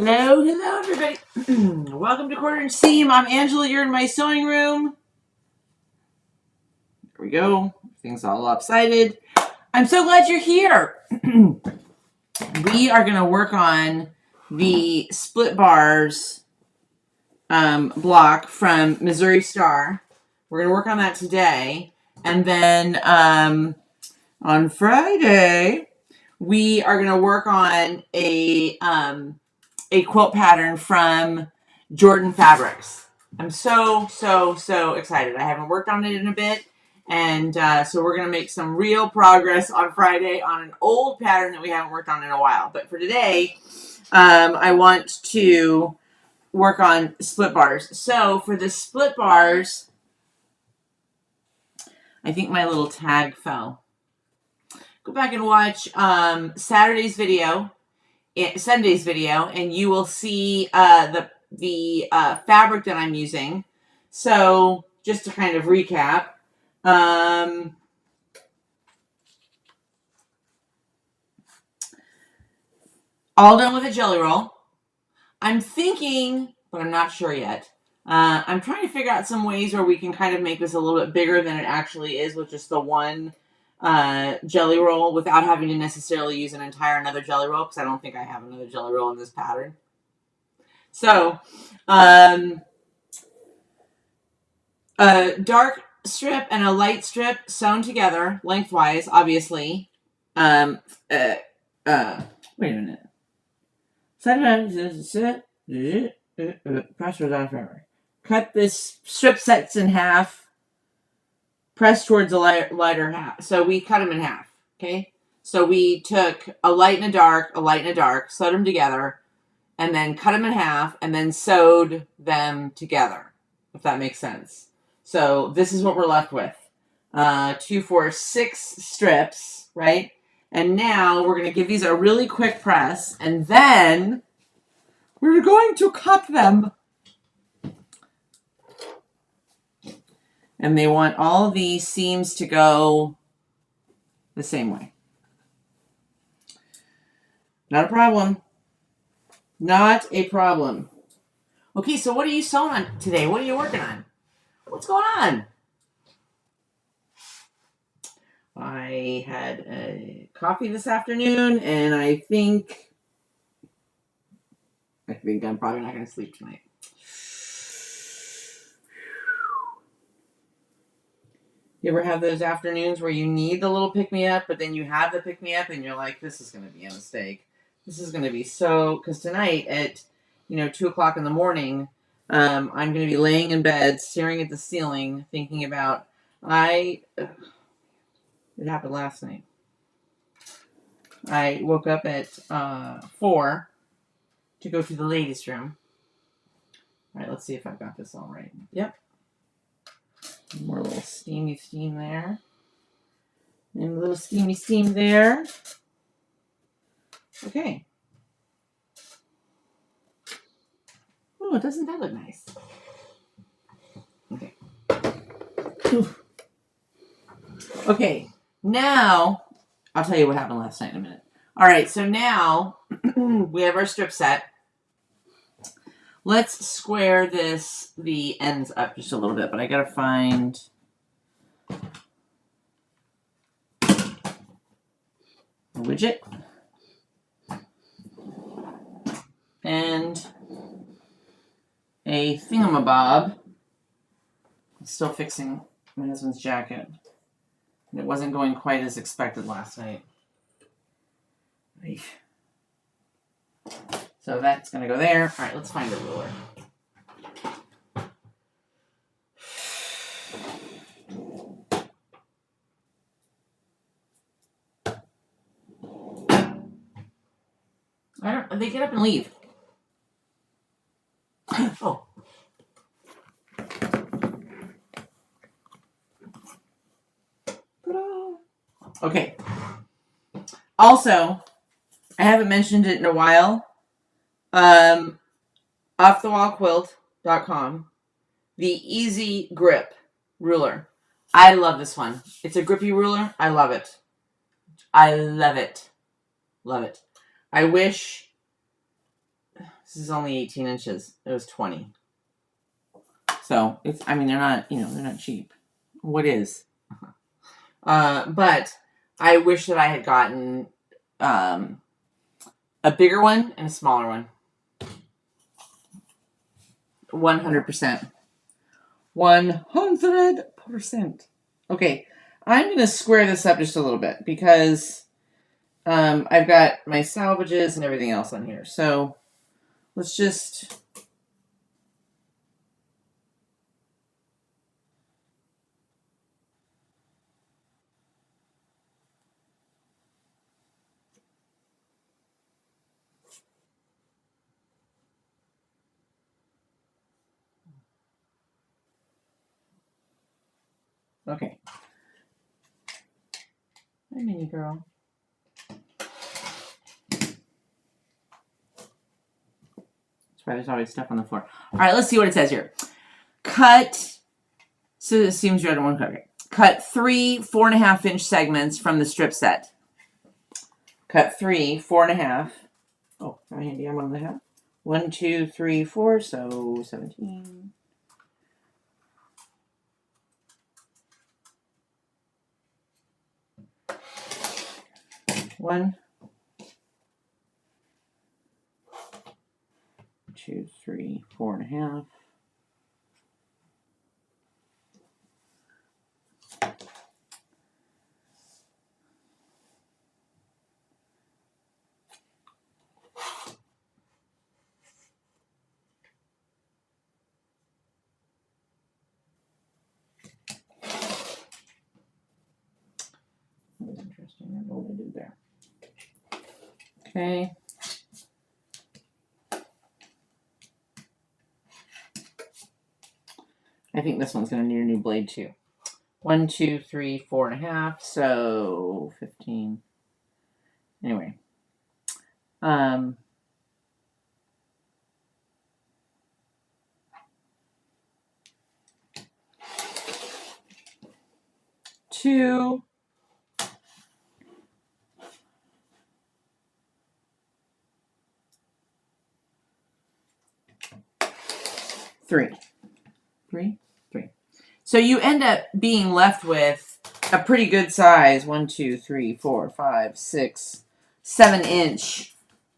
Hello, everybody. Welcome to Quarter Inch Seam. I'm Angela. You're in my sewing room. There we go. Things all lopsided. I'm so glad you're here. We are going to work on the split bars block from Missouri Star. We're going to work on that today. And then on Friday, we are going to work on a quilt pattern from Jordan Fabrics. I'm so excited. I haven't worked on it in a bit. And so we're going to make some real progress on Friday on an old pattern that we haven't worked on in a while. But for today, I want to work on split bars. So for the split bars, I think my little tag fell. Go back and watch Sunday's video, and you will see the fabric that I'm using. So just to kind of recap, all done with a jelly roll. I'm thinking, but I'm not sure yet. I'm trying to figure out some ways where we can kind of make this a little bit bigger than it actually is with just the one jelly roll without having to necessarily use an entire another jelly roll, because I don't think I have another jelly roll in this pattern. So, a dark strip and a light strip sewn together lengthwise, obviously. Wait a minute. Press without fabric. Cut this strip sets in half. Press towards the lighter half. So we cut them in half. Okay. So we took a light and a dark, sewed them together, and then cut them in half, and then sewed them together. If that makes sense. So this is what we're left with. 2, 4, 6 strips, right? And now we're going to give these a really quick press, and then we're going to cut them. And they want all these seams to go the same way. Not a problem. Not a problem. Okay, so what are you sewing on today? What are you working on? What's going on? I had a coffee this afternoon, and I think I'm probably not going to sleep tonight. You ever have those afternoons where you need the little pick-me-up, but then you have the pick-me-up, and you're like, this is going to be a mistake. This is going to be so... Because tonight at, 2 o'clock in the morning, I'm going to be laying in bed, staring at the ceiling, thinking about... It happened last night. I woke up at 4 to go to the ladies' room. All right, let's see if I've got this all right. Yep. More little steam there. And a little steam there. Okay. Oh, doesn't that look nice? Okay. Okay. Now, I'll tell you what happened last night in a minute. All right, so now we have our strip set. Let's square the ends up just a little bit, but I gotta find a widget and a thingamabob. I'm still fixing my husband's jacket. And it wasn't going quite as expected last night. So that's going to go there. All right, let's find a ruler. They get up and leave. Oh. Okay. Also, I haven't mentioned it in a while. Offthewallquilt.com. The Easy Grip ruler. I love this one. It's a grippy ruler. I love it. I love it. Love it. I wish This is only 18 inches. It was 20. So it's, I mean, they're not, they're not cheap. What is? But I wish that I had gotten a bigger one and a smaller one. 100%. 100%. Okay, I'm going to square this up just a little bit because I've got my salvages and everything else on here. So let's just... Okay. Hi, mini girl. That's why there's always stuff on the floor. All right, let's see what it says here. Cut. So it seems you're at one cut. Okay. Cut 3 4.5-inch segments from the strip set. Cut 3 4.5. Oh, my handy. I'm on the half. 1, 2, 3, 4. So 17. 1, 2, 3, 4.5. That was interesting. I don't know what I did there. Okay. I think this one's going to need a new blade too. 1, 2, 3, 4.5. So 15. Anyway. 2. 3. 3. So you end up being left with a pretty good size 1, 2, 3, 4, 5, 6, 7-inch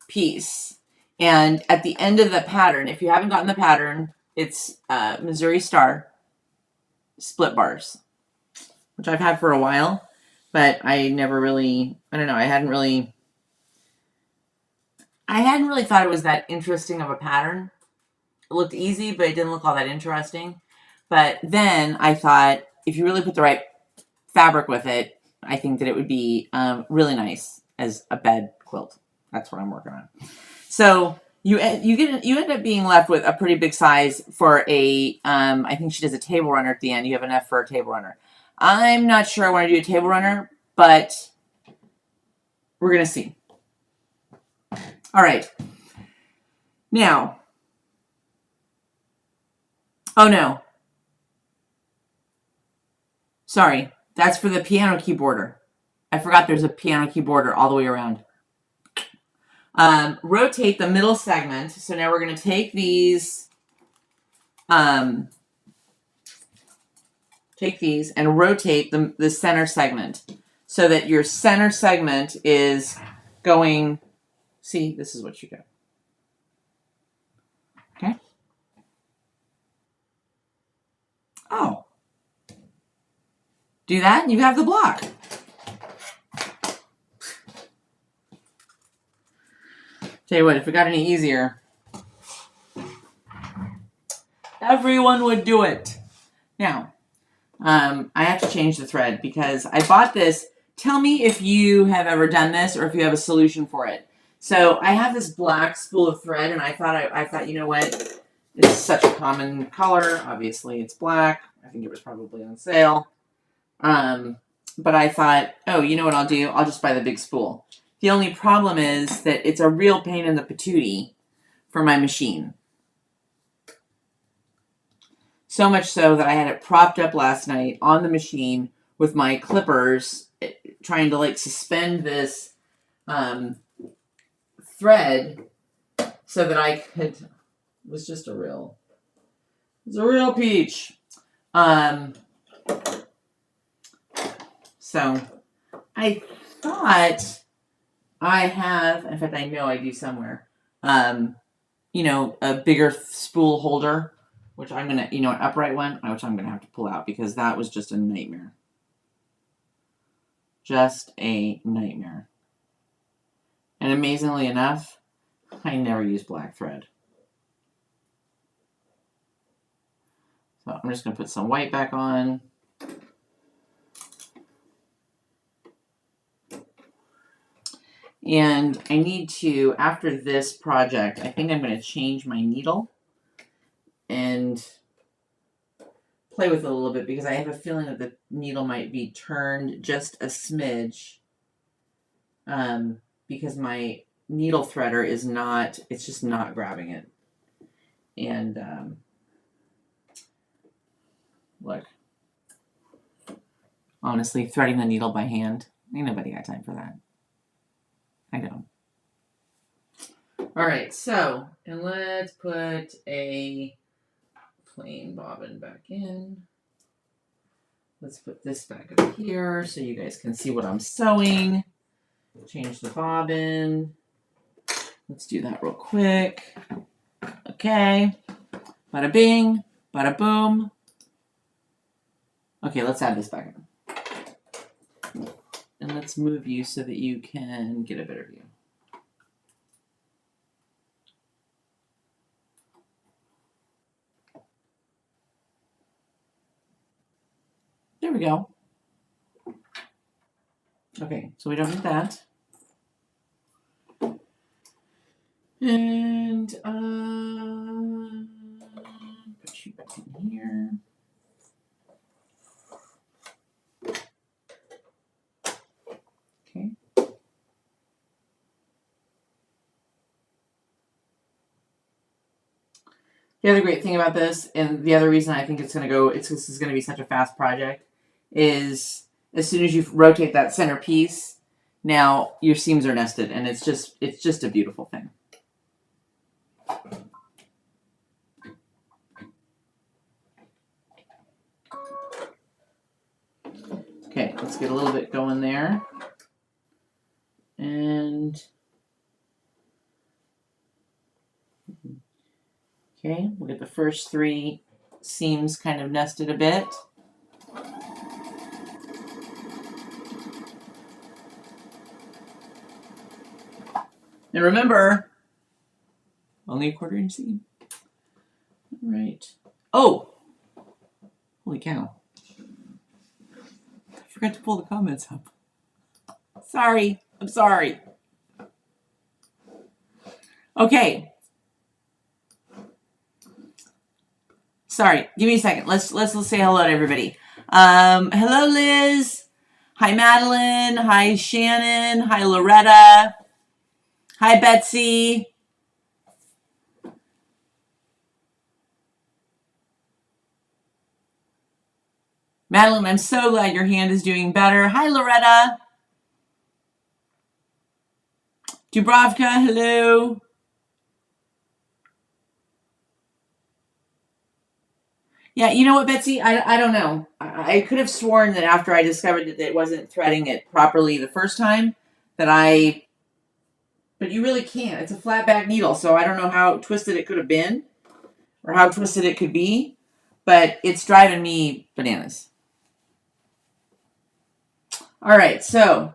piece. And at the end of the pattern, if you haven't gotten the pattern, it's Missouri Star split bars, which I've had for a while, but I never really, I don't know, I hadn't really thought it was that interesting of a pattern. It looked easy, but it didn't look all that interesting. But then I thought, if you really put the right fabric with it, I think that it would be really nice as a bed quilt. That's what I'm working on. So you end up being left with a pretty big size for a, I think she does a table runner at the end. You have enough for a table runner. I'm not sure I want to do a table runner, but we're going to see. All right. Now, oh no. Sorry, that's for the piano keyboarder. I forgot there's a piano keyboarder all the way around. Rotate the middle segment. So now we're going to take these, and rotate the center segment so that your center segment is going, see, this is what you get. Okay. Oh. Do that and you have the block. Tell you what, if it got any easier, everyone would do it. Now, I have to change the thread because I bought this. Tell me if you have ever done this or if you have a solution for it. So I have this black spool of thread, and I thought, you know what? It's such a common color. Obviously, it's black. I think it was probably on sale. But I thought, oh, you know what I'll do? I'll just buy the big spool. The only problem is that it's a real pain in the patootie for my machine. So much so that I had it propped up last night on the machine with my clippers, trying to like suspend this thread so that I could. It was just a real. It's a real peach. So I thought I have. In fact, I know I do somewhere. You know, a bigger spool holder, which I'm gonna, an upright one, which I'm gonna have to pull out because that was just a nightmare. Just a nightmare. And amazingly enough, I never use black thread. So I'm just gonna put some white back on. And I need to, after this project, I think I'm going to change my needle and play with it a little bit because I have a feeling that the needle might be turned just a smidge because my needle threader is not, it's just not grabbing it. And look, honestly, threading the needle by hand, ain't nobody got time for that. I don't. All right, so, and let's put a plain bobbin back in. Let's put this back up here so you guys can see what I'm sewing. Change the bobbin. Let's do that real quick. Okay. Bada bing, bada boom. Okay, let's add this back in. And let's move you so that you can get a better view. There we go. Okay, so we don't need that. And put you back in here. Okay. The other great thing about this, and the other reason I think this is going to be such a fast project, is as soon as you rotate that center piece, now your seams are nested, and it's just a beautiful thing. Okay, let's get a little bit going there. And okay, we'll get the first 3 seams kind of nested a bit. And remember, only a 1/4 inch seam. All right. Oh, holy cow. I forgot to pull the comments up. Sorry, I'm sorry. Okay. Sorry, give me a second. Let's say hello to everybody. Hello, Liz. Hi, Madeline. Hi, Shannon. Hi, Loretta. Hi, Betsy. Madeline, I'm so glad your hand is doing better. Hi, Loretta. Dubravka, hello. Yeah, you know what, Betsy? I don't know. I could have sworn that after I discovered that it wasn't threading it properly the first time, but you really can't. It's a flat back needle, so I don't know how twisted it could have been or how twisted it could be, but it's driving me bananas. All right, so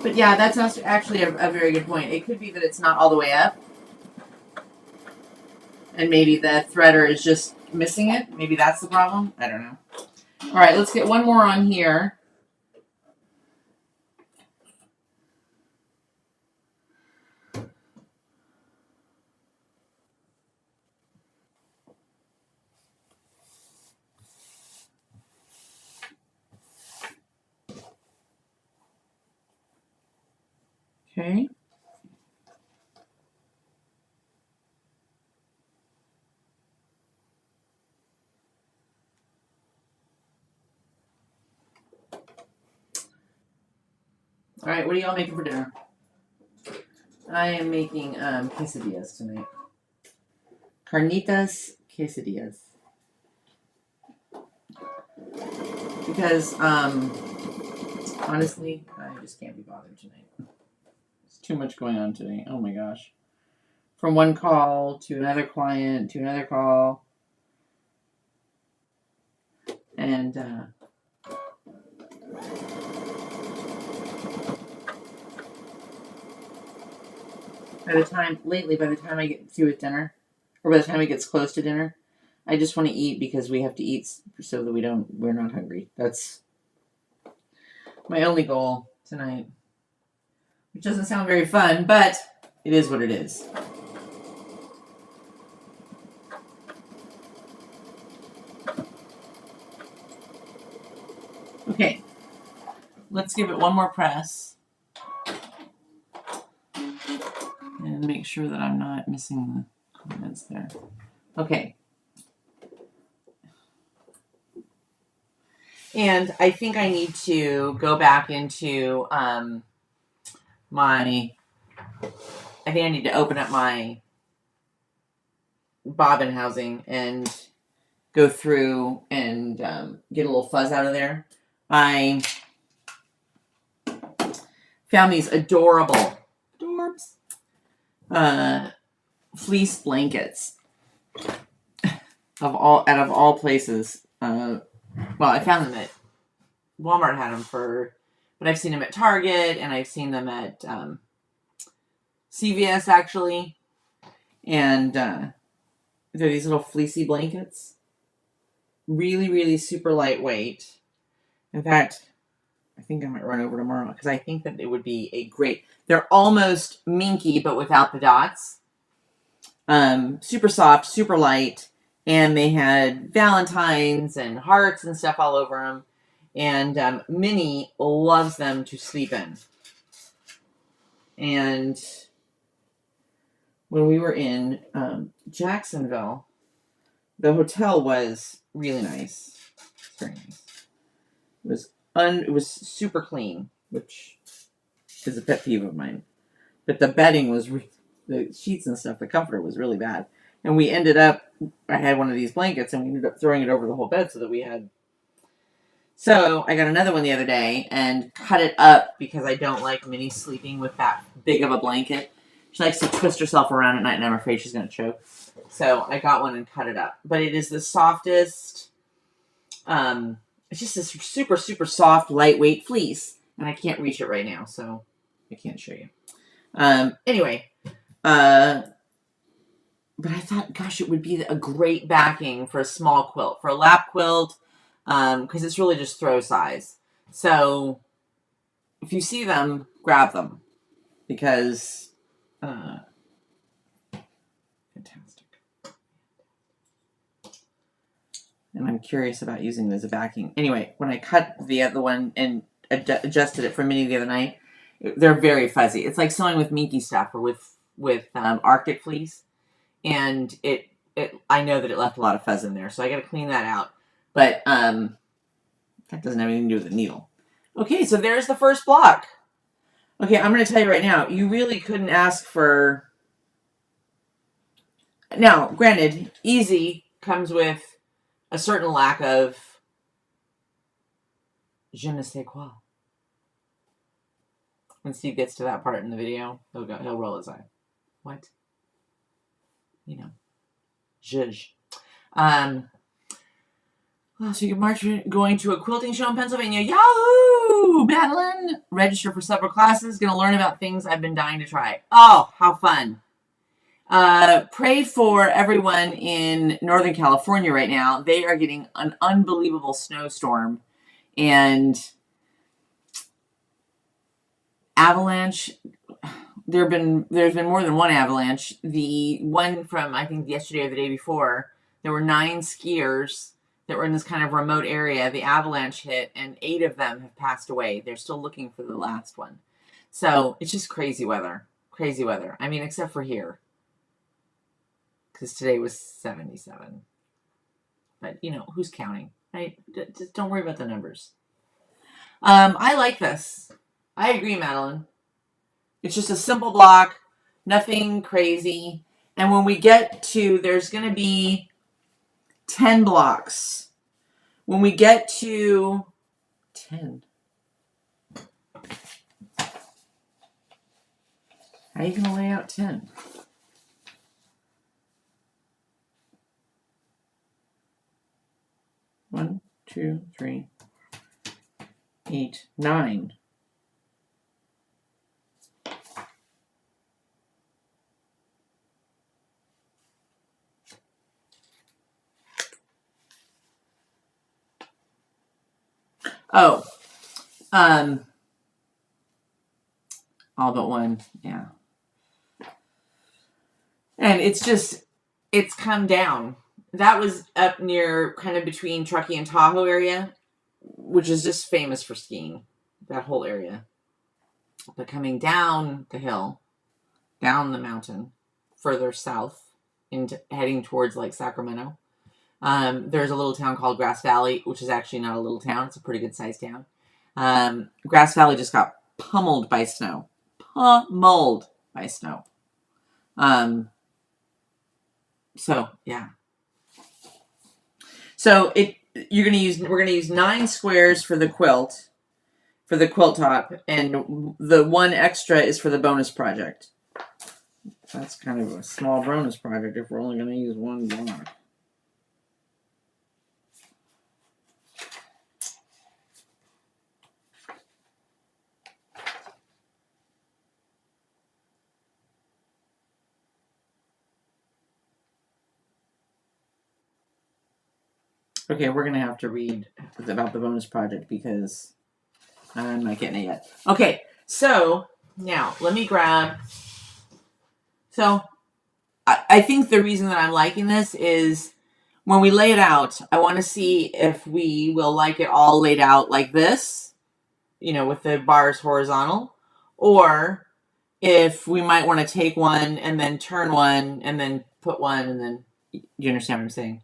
but yeah, that's actually a very good point. It could be that it's not all the way up, and maybe the threader is just missing it. Maybe that's the problem. I don't know. All right, let's get one more on here. Okay. All right, what are y'all making for dinner? I am making quesadillas tonight. Carnitas quesadillas. Because honestly, I just can't be bothered tonight. There's too much going on today. Oh my gosh. From one call to another client to another call. And by the time I get through with dinner, or by the time it gets close to dinner, I just want to eat because we have to eat so that we're not hungry. That's my only goal tonight. Which doesn't sound very fun, but it is what it is. Okay, let's give it one more press. And make sure that I'm not missing the comments there. Okay. And I think I need to go back into I think I need to open up my bobbin housing and go through and get a little fuzz out of there. I found these adorable fleece blankets out of all places. Well, I found them at Walmart. Had them but I've seen them at Target and I've seen them at CVS actually, and they're these little fleecy blankets, really, really super lightweight. In fact, I think I might run over tomorrow because I think that it would be a great. They're almost minky, but without the dots. Super soft, super light, and they had Valentines and hearts and stuff all over them. And Minnie loves them to sleep in. And when we were in Jacksonville, the hotel was really nice. It's very nice. It was super clean, which is a pet peeve of mine. But the bedding was, the sheets and stuff, the comforter was really bad. And we ended up, I had one of these blankets, and we ended up throwing it over the whole bed so that we had. So I got another one the other day and cut it up because I don't like Minnie sleeping with that big of a blanket. She likes to twist herself around at night, and I'm afraid she's going to choke. So I got one and cut it up. But it is the softest, it's just this super, super soft, lightweight fleece. And I can't reach it right now, so I can't show you. Anyway, but I thought, gosh, it would be a great backing for a small quilt, for a lap quilt, because it's really just throw size. So if you see them, grab them, because fantastic. And I'm curious about using this as a backing. Anyway, when I cut the other one and adjusted it for Minnie the other night, they're very fuzzy. It's like sewing with minky stuff or with Arctic fleece, and I know that it left a lot of fuzz in there, so I got to clean that out. But that doesn't have anything to do with the needle. Okay, so there's the first block. Okay, I'm going to tell you right now, you really couldn't ask for. Now, granted, easy comes with a certain lack of je ne sais quoi. When Steve gets to that part in the video, he'll roll his eye. What? You know, zhuzh. So you can March going to a quilting show in Pennsylvania. Yahoo! Madeline, register for several classes. Going to learn about things I've been dying to try. Oh, how fun. Pray for everyone in Northern California right now. They are getting an unbelievable snowstorm. And avalanche. There's been more than one avalanche. The one from, I think, yesterday or the day before, there were 9 skiers that were in this kind of remote area. The avalanche hit, and 8 of them have passed away. They're still looking for the last one. So it's just crazy weather. Crazy weather. I mean, except for here. Because today was 77. But, you know, who's counting? Right? Just don't worry about the numbers. I like this. I agree, Madeline. It's just a simple block. Nothing crazy. And when we get to, there's going to be 10 blocks. When we get to 10. How are you going to lay out 10? One, two, three, 8, 9. Oh, all but one, yeah. And it's come down. That was up near kind of between Truckee and Tahoe area, which is just famous for skiing, that whole area. But coming down the hill, down the mountain, further south, into heading towards like Sacramento, there's a little town called Grass Valley, which is actually not a little town. It's a pretty good sized town. Grass Valley just got pummeled by snow. Pummeled by snow. So yeah. So we're gonna use 9 squares for the quilt top, and the 1 extra is for the bonus project. That's kind of a small bonus project if we're only gonna use 1 block. Okay, we're gonna have to read about the bonus project because I'm not getting it yet. Okay, so now let me grab. So I think the reason that I'm liking this is when we lay it out, I want to see if we will like it all laid out like this, you know, with the bars horizontal, or if we might want to take one and then turn one and then put one and then, you understand what I'm saying?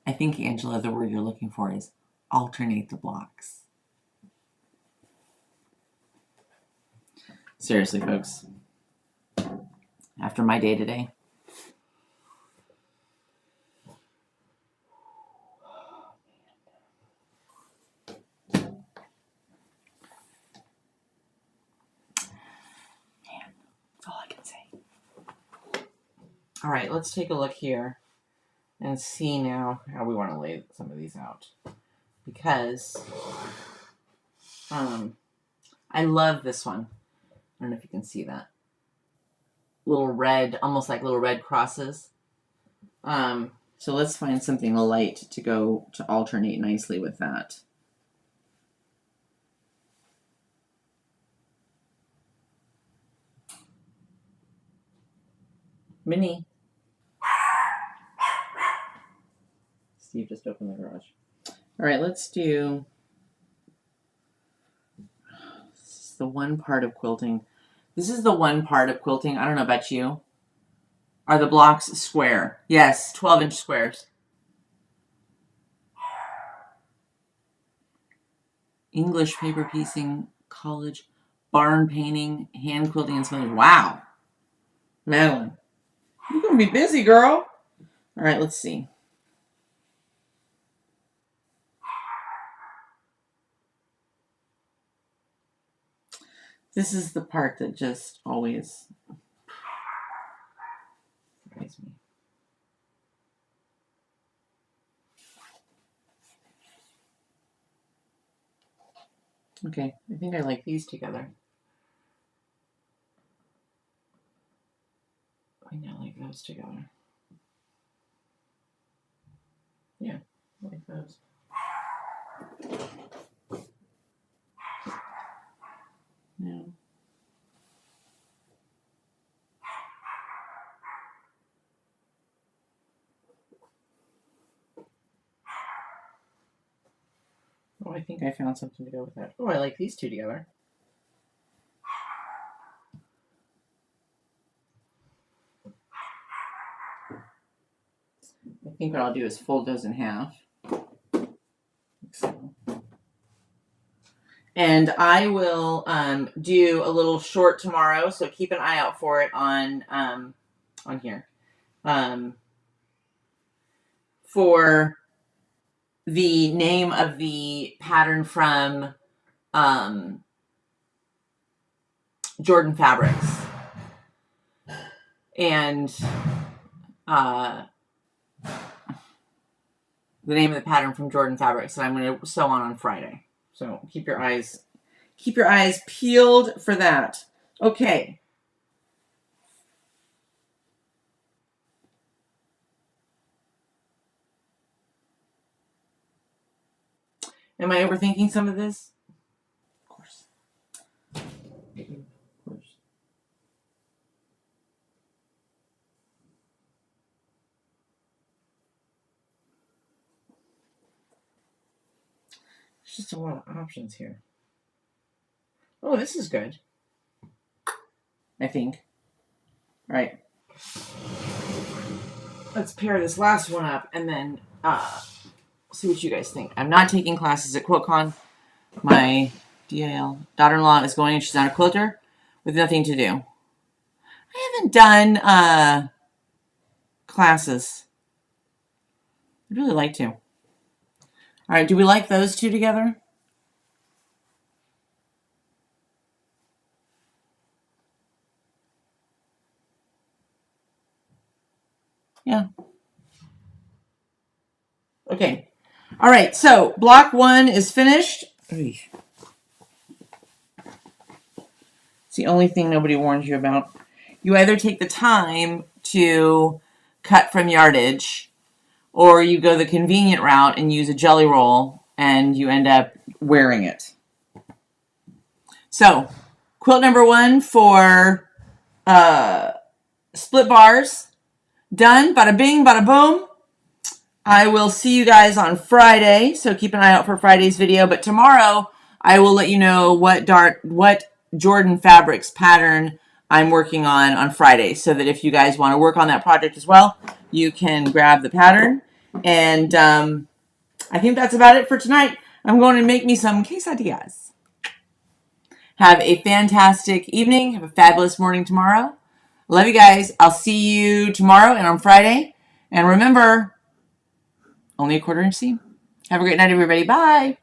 I think, Angela, the word you're looking for is alternate the blocks. Seriously, folks. After my day today. Man, that's all I can say. All right, let's take a look here and see now how we want to lay some of these out. Because I love this one. I don't know if you can see that. Little red, almost like little red crosses. So let's find something light to go to alternate nicely with that. Minnie. Steve just opened the garage. All right, let's do. This is the one part of quilting. This is the one part of quilting. I don't know about you. Are the blocks square? Yes, 12-inch squares. English paper piecing, college, barn painting, hand quilting, and sewing. Wow. Madeline, you're going to be busy, girl. All right, let's see. This is the part that just always surprises me. Okay, I think I like these together. I think I like those together. Yeah, I like those. Yeah. Oh, I think I found something to go with that. Oh, I like these two together. think what I'll do is fold those in half. So. And I will do a little short tomorrow, so keep an eye out for it on here. For the name of the pattern from Jordan Fabrics. And the name of the pattern from Jordan Fabrics that I'm going to sew on Friday. So keep your eyes peeled for that. Okay. Am I overthinking some of this? Of course. There's just a lot of options here. Oh, this is good. I think. All right. Let's pair this last one up and then see what you guys think. I'm not taking classes at QuiltCon. My DIL daughter-in-law is going and she's on a quilter with nothing to do. I haven't done classes. I'd really like to. All right, do we like those two together? Yeah. Okay. All right, so block 1 is finished. It's the only thing nobody warns you about. You either take the time to cut from yardage, or you go the convenient route and use a jelly roll, and you end up wearing it. So, quilt number 1 for split bars. Done. Bada bing, bada boom. I will see you guys on Friday, so keep an eye out for Friday's video. But tomorrow, I will let you know what Jordan Fabrics pattern I'm working on Friday, so that if you guys want to work on that project as well, you can grab the pattern. And I think that's about it for tonight. I'm going to make me some quesadillas. Have a fantastic evening. Have a fabulous morning tomorrow. Love you guys. I'll see you tomorrow and on Friday. And remember, only a 1/4 inch seam. Have a great night, everybody. Bye.